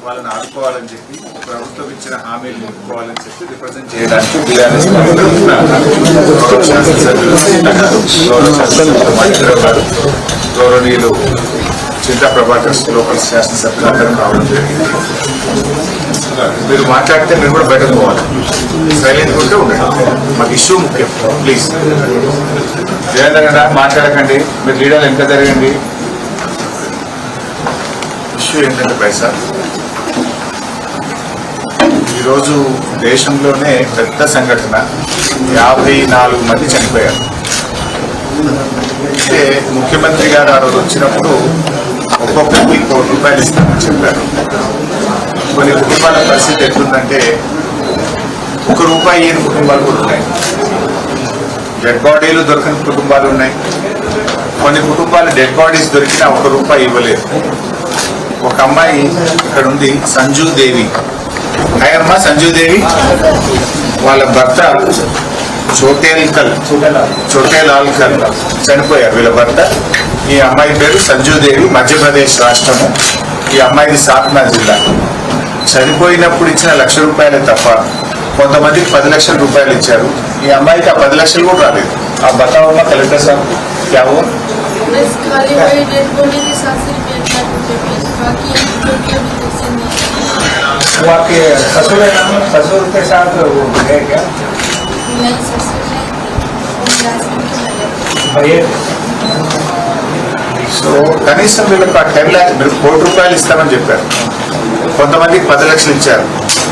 వాళ్ళని ఆదుకోవాలని చెప్పి ప్రభుత్వం ఇచ్చిన హామీలు నిలుపుకోవాలని చెప్పి రిప్రజెంట్ చేయడానికి బీఆర్ఎస్ గౌరవనీయులు చింతా ప్రభాకర్ లోకల్ శాసనసభ్యులు అందరం రావడం జరిగింది. మీరు మాట్లాడితే మీరు కూడా బయటకు పోవాలి, సైలెంట్ ఉంటే ఉండండి, మాకు ఇష్యూ ముఖ్యం. ప్లీజ్ జయంగా మాట్లాడకండి, మీరు లీడర్లు ఎంత జరగండి. ఇష్యూ ఏంటంటే పైసా ఈరోజు దేశంలోనే పెద్ద సంఘటన, 54 మంది చనిపోయారు. అయితే ముఖ్యమంత్రి గారు ఆ రోజు వచ్చినప్పుడు ఒక్కొక్కరికి ₹1 కోటి ఇస్తామని చెప్పారు. కొన్ని కుటుంబాల పరిస్థితి ఎట్లుందంటే ₹1 ఇయ్యని కుటుంబాలు కూడా ఉన్నాయి, డెడ్ బాడీలు దొరకని కుటుంబాలు ఉన్నాయి. కొన్ని కుటుంబాలు డెడ్ బాడీస్ దొరికినా ₹1 ఇవ్వలేదు. ఒక అమ్మాయి ఇక్కడ ఉంది, సంజూదేవి. అయ్యమ్మ సంజూదేవి, వాళ్ళ భర్త చోటేలాల్కర్ చనిపోయారు. వీళ్ళ భర్త, ఈ అమ్మాయి పేరు సంజూదేవి, మధ్యప్రదేశ్ రాష్ట్రము. ఈ అమ్మాయిది సాత్నా జిల్లా. చనిపోయినప్పుడు ఇచ్చిన ₹1,00,000 తప్ప కొంతమందికి ₹10 లక్షలు ఇచ్చారు. ఈ అమ్మాయికి ఆ 10 లక్షలు కూడా రాలేదు. ఆ బతావమ్మ కలెక్టర్ సార్ క్యా హువా? वो आपके ससुर है ना, ससुर के साथ वो है क्या? नहीं, ससुर भैया సో కనీసం వీళ్ళకి ఆ 10 లాక్స్, మీరు ₹1 కోటి ఇస్తామని చెప్పారు. కొంతమందికి 10 లక్షలు ఇచ్చారు.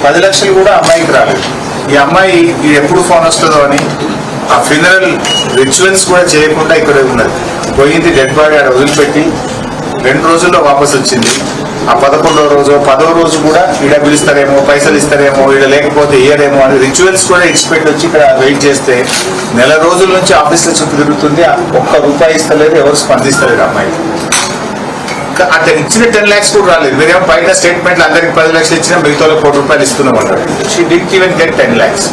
10 లక్షలు కూడా అమ్మాయికి రాలేదు. ఈ అమ్మాయి ఇది ఎప్పుడు ఫోన్ వస్తుందో అని ఆ ఫ్యూనరల్ రిచువల్స్ కూడా చేయకుండా ఇక్కడ ఉన్నది. పోయింది, డెడ్ బాడీ ఆడ వదిలిపెట్టి 2 రోజుల్లో వాపసు వచ్చింది. ఆ 11వ రోజు 10వ రోజు కూడా ఈడ పిలుస్తారేమో, పైసలు ఇస్తారేమో, ఈడ లేకపోతే ఇయ్యరేమో అని రిచువల్స్ కూడా ఎక్స్పెక్ట్ వచ్చి ఇక్కడ వెయిట్ చేస్తే నెల రోజుల నుంచి ఆఫీసులో చుట్టూ తిరుగుతుంది. ₹1 ఇస్తలేదు, ఎవరు స్పందిస్తలేదు అమ్మాయి. అట్లా ఇచ్చిన 10 లాక్స్ కూడా రాలేదు. మీరేమో బయట స్టేట్మెంట్లు అందరికి 10 లక్షలు ఇచ్చినా మిగతా ₹1 ఇస్తున్నాం అన్నారు. She did even get 10 lakhs.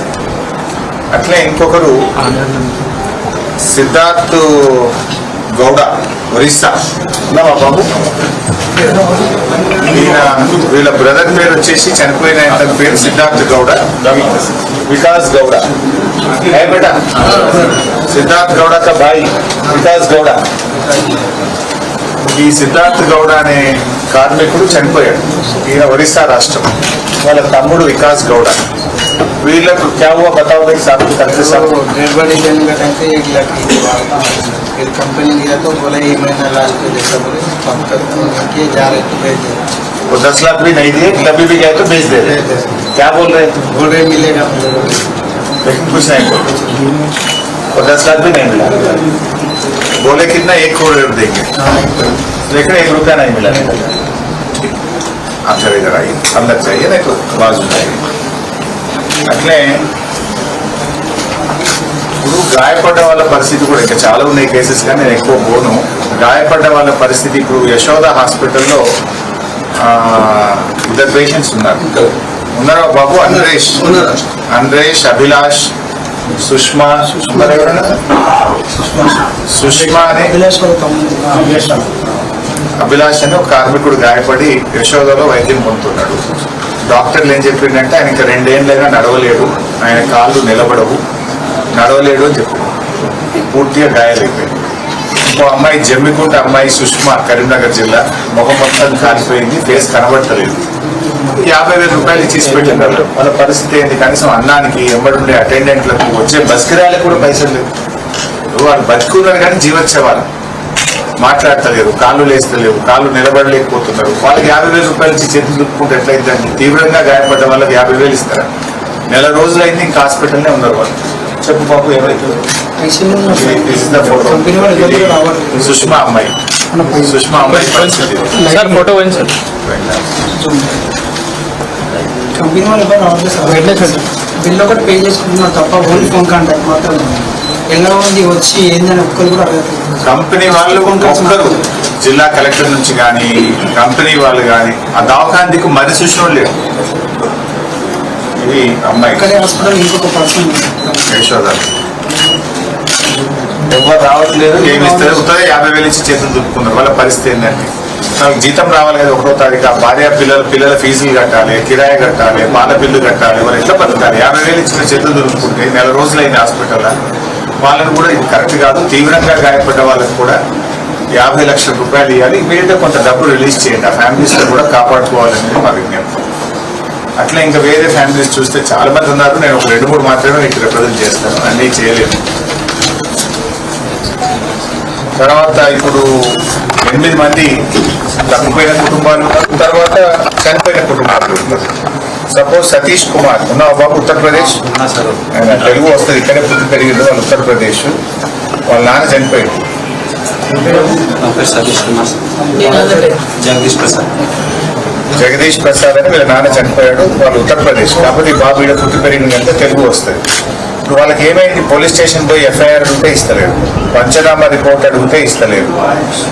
అట్లే ఇంకొకరు సిద్ధార్థ్ గౌడ, ఒరిస్సా. ఉన్నావా బాబు? వీళ్ళ బ్రదర్ పేరు వచ్చేసి చనిపోయిన పేరు సిద్ధార్థ్ గౌడ, వికాస్ గౌడ. है बेटा, సిద్ధార్థ్ గౌడ का भाई వికాస్ గౌడ. ఈ సిద్ధార్థ్ గౌడ అనే కార్మికుడు చనిపోయాడు. ఈయన ఒరిస్సా రాష్ట్రం. వాళ్ళ తమ్ముడు వికాస్ గౌడ. వీళ్ళకు क्या हुआ बताओ भाई साहब, करते साहब डेड बॉडी देने का टाइम पे 1 लाख फिर कंपनी गया तो बोले ये महीना लास्ट पे जैसा बोले कम करके जा रहे तो भेज दे। वो 10 लाख भी नहीं दिए, कभी भी गए तो भेज दे रहे। क्या बोल रहे? बोल रहे मिलेगा, लेकिन कुछ नहीं बोल, और 10 लाख भी नहीं मिला. बोले कितना 1 करोड़ देंगे, लेकिन ₹1 नहीं मिला. आप जरा इधर आइए, अंदर चाहिए नहीं तो आवाज उठाइए. అట్లే ఇప్పుడు గాయపడ్డ వాళ్ళ పరిస్థితి కూడా ఇంకా చాలా ఉన్నాయి కేసెస్, కానీ నేను ఎక్కువ పోను. గాయపడ్డ వాళ్ళ పరిస్థితి ఇప్పుడు యశోద హాస్పిటల్లో 2 పేషెంట్స్ ఉన్నారా బాబు? అంద్రేష్, అభిలాష్, సుష్మా అని అభిలాష్ అని ఒక కార్మికుడు గాయపడి యశోదలో వైద్యం పొందుతున్నాడు. డాక్టర్లు ఏం చెప్పిందంటే ఆయన ఇంకా 2 ఏళ్ళైనా నడవలేడు, ఆయన కాళ్ళు నిలబడవు, నడవలేడు అని చెప్పాడు. పూర్తిగా గాయాలైపోయింది. ఇంకో అమ్మాయి జమ్మికుంట అమ్మాయి సుష్మా, కరీంనగర్ జిల్లా, ముఖం మొత్తం కాలిపోయింది, ఫేస్ కనబడతలేదు. ₹50,000 ఇచ్చేసి పెట్టినారు. వాళ్ళ పరిస్థితి ఏంటి? కనీసం అన్నానికి, ఎంబడుండే అటెండెంట్లకు, వచ్చే బస్ కిరాయిలకు కూడా పైసలు లేవు. వాళ్ళు బతుకున్నారు కానీ జీవోత్సవాలు మాట్లాడతలేరు, కాళ్ళు లేస్తలేవు, కాళ్ళు నిలబడలేకపోతున్నారు. వాళ్ళకి ₹50,000 ఇచ్చి చేతులు దుప్పుకుంటే ఎట్లయిద్దండి? తీవ్రంగా గాయపడ్డ వాళ్ళకి 50,000 ఇస్తారా? నెల రోజులైంది, ఇంకా హాస్పిటల్నే ఉన్నారు వాళ్ళు. చెప్పు బాబు ఏమైతుంది? సుష్మా అమ్మాయి పరిస్థితి. ఫోటో कंपनी वाले బిల్ ఒకటి పే చేసుకుంటున్నారు తప్ప ఓన్లీ ఫోన్ కాంటాక్ట్ మాత్రం. ఎలా ఉంది వచ్చి ఏందని ఒక్కరు కూడా కంపెనీ వాళ్ళు ఒక్కరు, జిల్లా కలెక్టర్ నుంచి కానీ కంపెనీ వాళ్ళు కానీ ఆ దవాఖానకు మరి చూసిన లేరు. ఇది అమ్మాయి హాస్పిటల్ ఇంకొక పర్సన్ యశోద ఎవరు రావట్లేదు, ఏమి ఇస్తారు? 50,000 ఇచ్చి చేతులు దుక్కున్నారు. వాళ్ళ పరిస్థితి ఏంటంటే నాకు జీతం రావాలి కదా 1వ తారీఖు, ఆ భార్య పిల్లల ఫీజులు కట్టాలి, కిరాయి కట్టాలి, పాల బిల్లు కట్టాలి, వాళ్ళు ఎట్లా బతకాలి? 50,000 ఇచ్చిన చేతులు దొరుకుతుంటే నెల రోజులైంది హాస్పిటల్లో. వాళ్ళని కూడా ఇది కరెక్ట్ కాదు. తీవ్రంగా గాయపడ్డ వాళ్ళకి కూడా 50 లక్షల రూపాయలు ఇవ్వాలి. ఇమీడియట్గా కొంత డబ్బు రిలీజ్ చేయండి. ఆ ఫ్యామిలీస్ కూడా కాపాడుకోవాలనేది మా విజ్ఞప్తి. అట్లా ఇంకా వేరే ఫ్యామిలీస్ చూస్తే చాలా మంది ఉన్నారు. నేను ఒక 2-3 మాత్రమే మీకు రిప్రజెంట్ చేస్తాను, అన్నీ చేయలేను. తర్వాత ఇప్పుడు 8 మంది తప్పిపోయిన కుటుంబాలు ఉన్నారు, తర్వాత చనిపోయిన కుటుంబాలు ఉన్నారు. సపోజ్ సతీష్ కుమార్ ఉన్నావు బాబు, ఉత్తరప్రదేశ్. ఆయన తెలుగు వస్తుంది, ఇక్కడే పుట్టి పెరిగింది. వాళ్ళు ఉత్తరప్రదేశ్. వాళ్ళ నాన్న చనిపోయాడు. సతీష్ కుమార్, జగదీష్ ప్రసాద్ అని వీళ్ళ నాన్న చనిపోయాడు. వాళ్ళు ఉత్తరప్రదేశ్. కాకపోతే ఈ బాబు ఈడ పుట్టి పెరిగిందంటే తెలుగు వస్తుంది. ఇప్పుడు వాళ్ళకి ఏమైంది? పోలీస్ స్టేషన్ పోయి ఎఫ్ఐఆర్ అడిగితే ఇస్తలేదు, పంచనామా రిపోర్ట్ అడిగితే ఇస్తలేదు.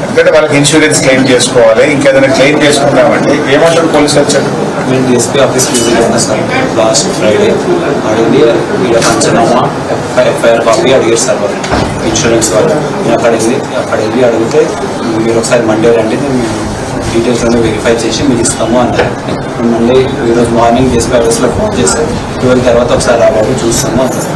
ఎందుకంటే వాళ్ళకి ఇన్సూరెన్స్ క్లెయిమ్ చేసుకోవాలి. ఇంకేదైనా క్లెయిమ్ చేసుకుందామంటే ఏమంటారు పోలీసు వచ్చారు? నేను డిఎస్పీ ఆఫీస్కి విజిట్ అయినా సార్ లాస్ట్ ఫ్రైడే. అడిగి వీళ్ళ పంచనామా ఎఫ్ఐఆర్ కాపీ అడిగారు సార్ వాళ్ళు, ఇన్సూరెన్స్ వాళ్ళు. నేను అక్కడ వెళ్ళి అడిగితే మీరు ఒకసారి మండే రండి, మేము డీటెయిల్స్ అన్నీ వెరిఫై చేసి మీకు ఇస్తాము అన్నారు. మళ్ళీ ఈరోజు మార్నింగ్ డిఎస్పీ ఆఫీస్లో ఫోన్ చేశారు, 12 తర్వాత ఒకసారి రావాలి చూస్తాము అన్నారు.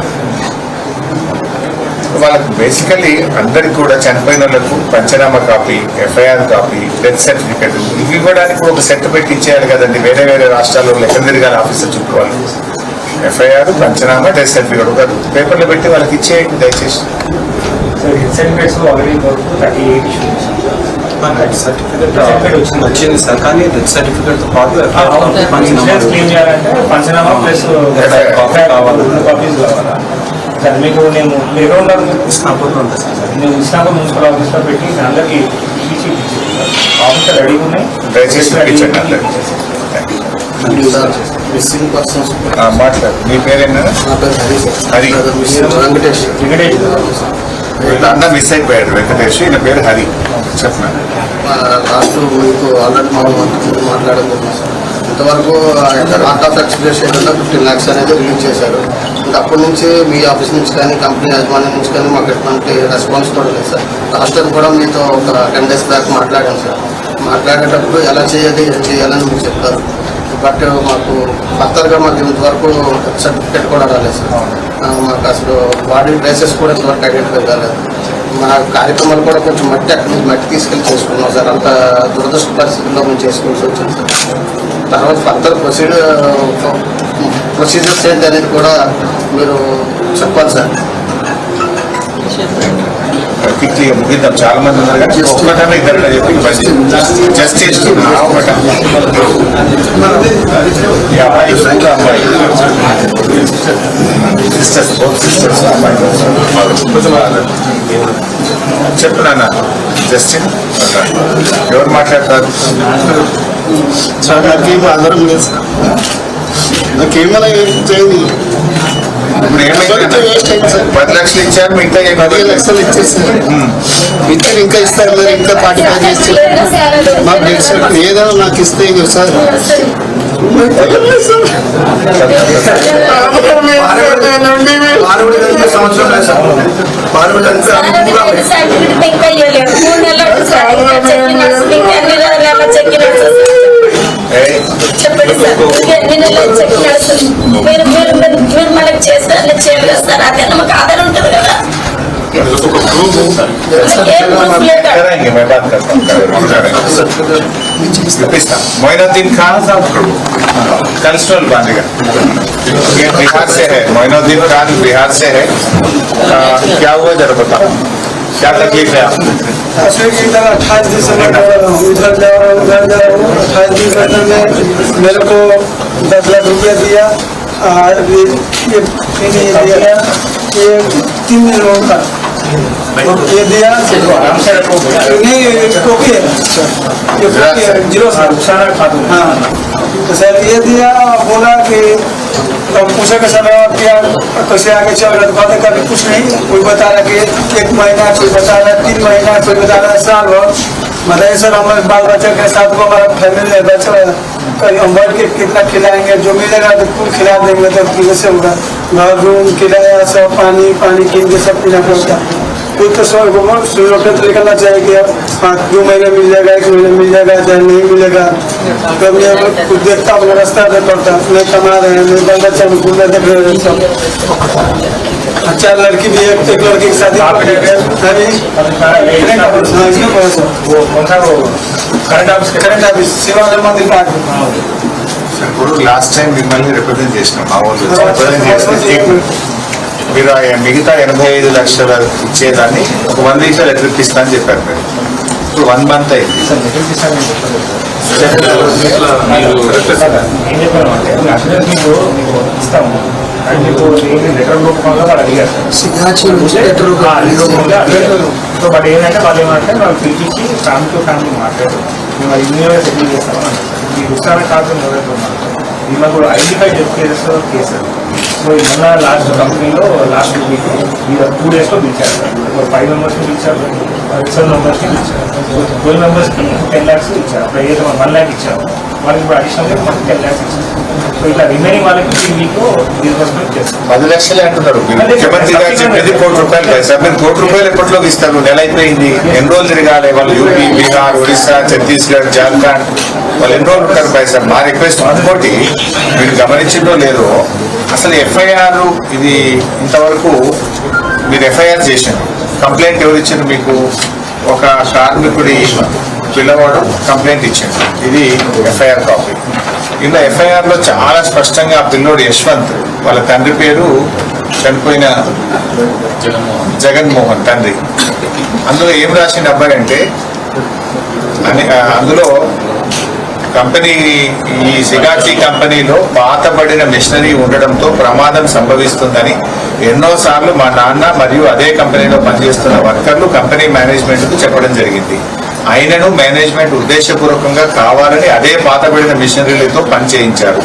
వాళ్ళకి బేసికల్లీ అందరికి కూడా చనిపోయిన వాళ్ళకు పంచనామా copy, FIR copy, death certificate ఇవి ఇవ్వడానికి కూడా ఒక సెట్ పెట్టి ఇచ్చేయాలి కదండి. వేరే వేరే రాష్ట్రాల్లో ఎక్కడ తిరగాలి ఆఫీసర్ చుట్టూ వాళ్ళు. ఎఫ్ఐఆర్, పంచనామా, డెత్ సర్టిఫికెట్ ఒక పేపర్లో పెట్టి వాళ్ళకి ఇచ్చేయండి దయచేసి. సర్టిఫికేట్స్ ఆల్రెడీ 38 సర్టిఫికెట్ వచ్చింది సార్, కానీ డెత్ సర్టిఫికెట్తో పాటు క్లెయిమ్ చేయాలంటే పంచనామా ప్లస్ కాపీ కావాలి. 2 కాపీస్ కావాలా? సరే మీకు నేను ఎక్కడ ఉన్నారు? ఇస్నాపూర్లో ఉంటుంది సార్. నేను ఇస్నాపూర్ మున్సిపల్ ఆఫీస్లో పెట్టి అందరికీ ఇచ్చి ఆఫీసర్ రెడీగా ఉన్నాయి. దయచేసి ఇప్పించండి అందరికి. మిస్సింగ్ పర్సన్స్ మాట్లాడు. మీ పేరేనా? నా పేరు హరి సార్. హరి. వెంకటేష్. వీళ్ళ అన్న మిస్ అయిపోయాడు వెంకటేష్, ఈయన పేరు హరి. చెప్పండి. లాస్ట్ మీకు ఆల్రెడీ మనం మాట్లాడుకున్నాం సార్. ఇంతవరకు ఆర్ట్ ఆఫ్ ఎక్స్ప్రెషన్ 15 lakhs అనేది రిలీజ్ చేశారు. ఇంకా అప్పటి నుంచి మీ ఆఫీస్ నుంచి కానీ కంపెనీ యాజమాన్యం నుంచి కానీ మాకు ఎటువంటి రెస్పాన్స్ కూడా లేదు సార్. లాస్ట్ టైం కూడా మీతో ఒక 10 days బ్యాక్ మాట్లాడాను సార్. మాట్లాడేటప్పుడు ఎలా చేయాలి, ఏం చేయాలని మీకు చెప్తారు. బట్ మాకు ఫర్దర్గా మాకు ఇంతవరకు సర్టిఫికేట్ కూడా రాలేదు సార్. మాకు అసలు బాడీ ట్రేసెస్ కూడా ఇంతవరకు ఐడెంటిఫై కాలేదు. మా కార్యక్రమాలు కూడా కొంచెం మట్టి తీసుకెళ్ళి చేసుకున్నాం సార్. అంత దురదృష్ట పరిస్థితుల్లో మేము చేసుకోవాల్సి వచ్చింది సార్. తర్వాత ఫర్దర్ ప్రొసీజర్స్ ఏంటి అనేది కూడా మీరు చెప్పాలి సార్. క్విక్లీగా ముగిద్దాం, చాలా మంది ఉన్నారు కానీ ఒక్కటన్నా ఇద్దరు చెప్పి జస్టిస్ అమ్మాయి సిస్టర్స్, బోత్ సిస్టర్స్ అమ్మాయి చెప్తున్నా. జస్టిన్ ఎవరు మాట్లాడతారు? సార్ నాకేం ఆధారం లేదు సార్. నాకేమైనా చేయండి. ఇప్పుడు ఏమైంది? 10 లక్షలు ఇచ్చారు, మిగతా 10 లక్షలు ఇచ్చేసారు. ఇంకా ఇస్తారు మరి, ఇంకా 45 చేస్తారు. మాకు తెలుసు ఏదైనా నాకు ఇస్తే సార్. చెప్పండి సార్, ఎన్ని నెలలు చెక్ నడుస్తుంది? మీరు మనకు చేస్తారు చేయలేదు సార్. అదే మాకు ఆధారం ఉంటుంది కదా. मोइनुद्दीन खान कल्चरल बांधेगा। ये बिहार से है, मोइनुद्दीन खान बिहार से है। क्या हुआ जरा बताओ, क्या तकलीफ है आपको? 28 दिसंबर उधर जाओ 28 दिसंबर में मेरे को 10 लाख रुपया दिया। और ये दिया ये 3 दिनों का ये दिया नहीं ओके जीरो हाँ। तो सर ये दिया, बोला कि पूछा कि सर क्या कैसे आगे चल रहा है? तो कहते कभी कुछ नहीं, कोई बता रहा कि 1 महीना, कोई बता रहा 3 महीना, कोई बता रहा साल भर। बताइए सर, हमारे बाल बच्चे के साथ को हमारा फैमिली है, बच्चा कहीं हम बढ़ के कितना खिलाएंगे? जो मिलेगा तो कुल खिला देंगे, तो कैसे होगा? घर रूम किराया सब पानी कीन के सब पीना पड़ता। कोई तो सौ निकलना चाहिए कि हाँ 2 महीने मिल जाएगा, 1 महीने मिल जाएगा, चाहे नहीं मिलेगा। कभी हम कुछ देखता अपना रास्ता पे पड़ता, नहीं कमा रहे हैं, नहीं बाल बच्चा में घूमने देख रहे हैं सब। 4 लड़की भी एक लड़की की शादी आप है वो कौन सा वो करंट ऑफिस सेवा मंदिर पार्क। ఇప్పుడు లాస్ట్ టైం మిమ్మల్ని రిప్రజెంట్ చేసినాం మా వాళ్ళు రిప్రజెంట్ చేస్తే మీరు ఆ మిగతా 85 లక్షల ఇచ్చేదాన్ని ఒక 1 వీక్ లో లెటర్ ఇప్పిస్తా అని చెప్పారు మీరు. ఇప్పుడు 1 మంత్ అయింది. ఏం చెప్పాను అంటే అసలు మీకు ఇస్తాము అండ్ మీకు లెటర్ రూపంలో వాళ్ళు అడిగారు సో బట్ ఏంటంటే వాళ్ళు ఏమంటే వాళ్ళు పిలిపించి ఫ్యామిలీ టు ఫ్యామిలీ మాట్లాడారు మేము ఇంజనీర్ సెటిల్ చేస్తామని అంటారు. ఈ రుస్తాన కాదు ఎవరైతే ఉన్నారు దీనిలో కూడా ఐడెంటిఫై కేసెస్ కేసు. సో మొన్న లాస్ట్ కంపెనీలో లాస్ట్ వీక్ 2 డేస్లో పిలిచారు. 5 మెంబర్స్ని పిలిచారు, 7 మెంబర్స్ని పిలిచారు. సో 12 మెంబర్స్కి 10 lakhs ఇచ్చారు. అప్పుడు ఏదైతే 1 lakh ఇచ్చారు వాళ్ళకి ఇప్పుడు అడిషనల్గా మనకి 10 lakhs ఇచ్చారు. సో ఇట్లా రిమైనింగ్ వాళ్ళకి ఈ వీక్ డిస్బర్స్మెంట్ చేస్తారు. 10 లక్షలే అంటున్నారు. ముఖ్యమంత్రి గారు చెప్పేది ₹1 కోటి సార్. మీరు ₹1 ఎప్పటిలోకి ఇస్తారు? నెల అయిపోయింది. ఎన్ని రోజులు తిరగాలి వాళ్ళు? యూపీ, బీహార్, ఒడిశా, ఛత్తీస్గఢ్, జార్ఖండ్ వాళ్ళు ఎన్ని రోజులు ఉంటారు పై సార్? మా రిక్వెస్ట్ ఇంకోటి మీరు గమనించిందో లేదో, అసలు ఎఫ్ఐఆర్ ఇది ఇంతవరకు మీరు ఎఫ్ఐఆర్ చేశారు. కంప్లైంట్ ఎవరు ఇచ్చారు మీకు? ఒక కార్మికుడి పిల్లవాడు కంప్లైంట్ ఇచ్చాడు. ఇది ఎఫ్ఐఆర్ కాపీ. ఇలా ఎఫ్ఐఆర్ లో చాలా స్పష్టంగా ఆ పిల్లోడు యశ్వంత్, వాళ్ళ తండ్రి పేరు చనిపోయిన జగన్మోహన్ తండ్రి. అందులో ఏం రాసిన అబ్బాయి అంటే అందులో కంపెనీ ఈ సిగాచి కంపెనీలో పాతబడిన మిషనరీ ఉండడంతో ప్రమాదం సంభవిస్తుందని ఎన్నోసార్లు మా నాన్న మరియు అదే కంపెనీలో పనిచేస్తున్న వర్కర్లు కంపెనీ మేనేజ్మెంట్ కు చెప్పడం జరిగింది. అయినను మేనేజ్మెంట్ ఉద్దేశపూర్వకంగా కావాలని అదే పాతబడిన మిషనరీలతో పనిచేయించారు.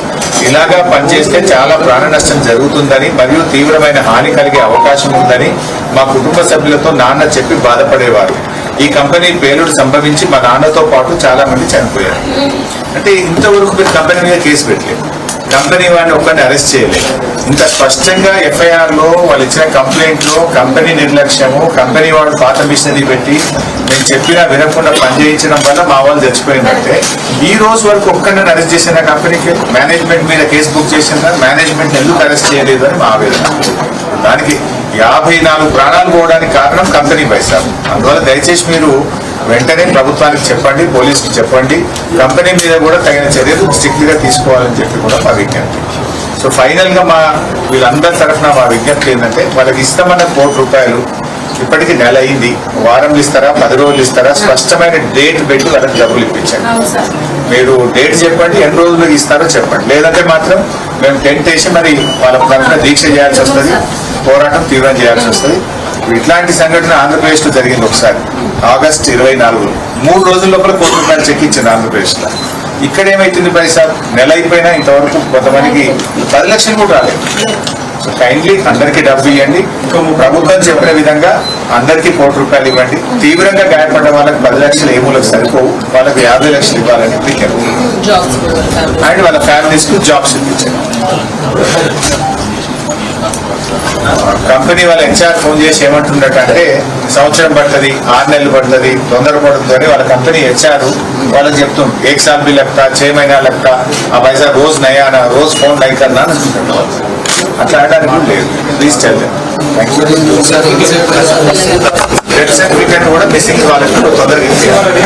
ఇలాగా పనిచేస్తే చాలా ప్రాణ నష్టం జరుగుతుందని మరియు తీవ్రమైన హాని కలిగే అవకాశం ఉందని మా కుటుంబ సభ్యులతో నాన్న చెప్పి బాధపడేవారు. ఈ కంపెనీ పేలుడు సంభవించి మా నాన్నతో పాటు చాలా మంది చనిపోయారు. అంటే ఇంతవరకు మీరు కంపెనీ మీద కేసు పెట్టలేదు, కంపెనీ వాడిని ఒక్కరిని అరెస్ట్ చేయలేదు. ఇంత స్పష్టంగా ఎఫ్ఐఆర్ లో వాళ్ళు ఇచ్చిన కంప్లైంట్ లో కంపెనీ నిర్లక్ష్యము, కంపెనీ వాడు పాత మిషనరీ పెట్టి నేను చెప్పినా వినకుండా పనిచేయించడం వల్ల మా వాళ్ళు చచ్చిపోయిందంటే ఈ రోజు వరకు ఒక్కరిని అరెస్ట్ చేసిన కంపెనీకి మేనేజ్మెంట్ మీద కేసు బుక్ చేసిందా? మేనేజ్మెంట్ ఎందుకు అరెస్ట్ చేయలేదు అని మా ఆవేదన. దానికి 54 ప్రాణాలు పోవడానికి కారణం కంపెనీ పైసా. అందువల్ల దయచేసి మీరు వెంటనే ప్రభుత్వానికి చెప్పండి, పోలీసుకి చెప్పండి, కంపెనీ మీద కూడా తగిన చర్యలు స్ట్రిక్ట్ గా తీసుకోవాలని చెప్పి కూడా మా విజ్ఞప్తి. సో ఫైనల్ గా మా వీళ్ళందరి తరఫున మా విజ్ఞప్తి ఏంటంటే వాళ్ళకి ఇస్తామన్న ₹1 ఇప్పటికి నెల అయింది. వారంలు ఇస్తారా, 10 రోజులు ఇస్తారా? స్పష్టమైన డేట్ పెట్టి వాళ్ళకి డబ్బులు ఇప్పించండి. మీరు డేట్ చెప్పండి, ఎన్ని రోజులు ఇస్తారో చెప్పండి. లేదంటే మాత్రం మేము టెంట్ వేసి మరి వాళ్ళ తరఫున దీక్ష చేయాల్సి వస్తుంది, పోరాటం తీవ్రం చేయాల్సి వస్తుంది. ఇట్లాంటి సంఘటన ఆంధ్రప్రదేశ్ లో జరిగింది ఒకసారి ఆగస్టు 24 3 రోజుల లోపల ₹1 చెక్ ఇచ్చింది ఆంధ్రప్రదేశ్ లో. ఇక్కడ ఏమైతుంది పైసా? నెల అయిపోయినా ఇంతవరకు కొంతమందికి 10 లక్షలు కూడా రాలేదు. సో కైండ్లీ అందరికీ డబ్బు ఇవ్వండి. ప్రభుత్వం చెప్పిన విధంగా అందరికీ ₹1 ఇవ్వండి. తీవ్రంగా గాయపడ్డ వాళ్ళకి 10 లక్షలు ఏమూలకు సరిపోవు, వాళ్ళకి 50 లక్షలు ఇవ్వాలని విజ్ఞప్తి. అండ్ వాళ్ళ ఫ్యామిలీస్ కు జాబ్స్ ఇప్పించండి. కంపెనీ వాళ్ళ హెచ్ఆర్ ఫోన్ చేసి ఏమంటున్నట్టంటే సంవత్సరం పడుతుంది, 6 నెలలు పడుతుంది, తొందర పడుతుంది అని వాళ్ళ కంపెనీ హెచ్ఆర్ వాళ్ళకి చెప్తుంది. 1 साल भी लगता, 6 महीना लगता, ఆ పైసా రోజు నయానా, రోజు ఫోన్ నై కన్నా అని అంటున్నారు. అట్లా అనడానికి లేదు. ప్లీజ్ టెల్ డెత్ సర్టిఫికేట్ కూడా మిస్సింగ్ వాళ్ళకి తొందరగా ఇచ్చేయాలి.